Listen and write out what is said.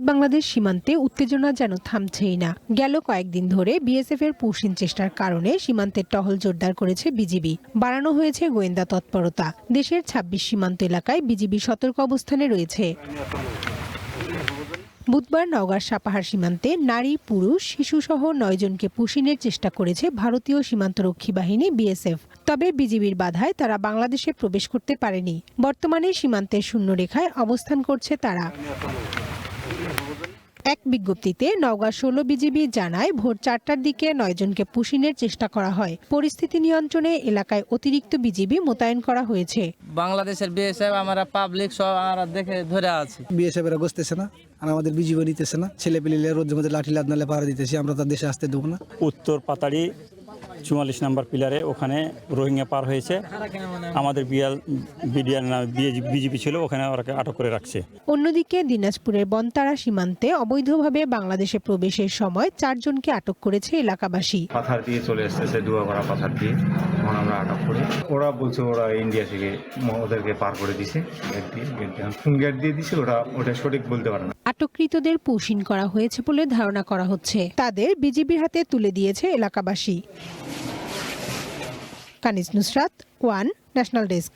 বাংলাদেশ সীমান্তে উত্তেজনা যেন থামছেই না। গেল কয়েকদিন ধরে বিএসএফ এর পুশিন চেষ্টার কারণে সীমান্তের টহল জোরদার করেছে বিজিবি। বাড়ানো হয়েছে গোয়েন্দা তৎপরতা। দেশের ২৬ সীমান্ত এলাকায় বিজিবি সতর্ক অবস্থানে রয়েছে। বুধবার নওগাঁর সাপাহার সীমান্তে নারী, পুরুষ, শিশুসহ ৯ জনকে পুশিনের চেষ্টা করেছে ভারতীয় সীমান্তরক্ষী বাহিনী বিএসএফ। তবে বিজিবির বাধায় তারা বাংলাদেশে প্রবেশ করতে পারেনি। বর্তমানে সীমান্তের শূন্যরেখায় অবস্থান করছে তারা। এক বিজ্ঞপ্তিতে নওগাঁ ১৬ বিজিবি জানায় ভোর ৪টার দিকে ৯ জনকে পুশিনের চেষ্টা করা হয়। পরিস্থিতি নিয়ন্ত্রণে এলাকায় অতিরিক্ত বিজিবি মোতায়েন করা হয়েছে। বাংলাদেশের বিএসএফ আমরা পাবলিক সব আমরা দেখে ধরে আছি। বিএসএফ এরা বসতেছে না আর আমাদের বিজিবি নিতেছে না। ছেলে পেলে রোদের মধ্যে লাঠি লাদ নালে পাহারা দিতেছি, আমরা তার দেশে আসতে দেবো না। উত্তর পাতাড়ি ৪৪ নম্বর পিলারে ওখানে রোহিঙ্গা পার হয়েছে। আমাদের বিজিবি ছিল, ওখানে ওরাকে আটক করে রাখছে। অন্যদিকে দিনাজপুরের বনতারা সীমান্তে অবৈধভাবে বাংলাদেশে প্রবেশের সময় ৪ জনকে আটক করেছে এলাকাবাসী। পাথর দিয়ে চলে এসেছে, দুয়াগড়া পাথর দিয়ে আমরা আটক করি। ওরা বলছে ওরা ইন্ডিয়া থেকে ওদেরকে পার করে দিছে, কোন গেট দিয়ে দিছে ওটা সঠিক বলতে পারে না। আটককৃতদের পুশিন করা হয়েছে বলে ধারণা করা হচ্ছে। তাদের বিজিবির হাতে তুলে দিয়েছে এলাকাবাসী। কানিজ নুসরাত, ওয়ান ন্যাশনাল ডেস্ক।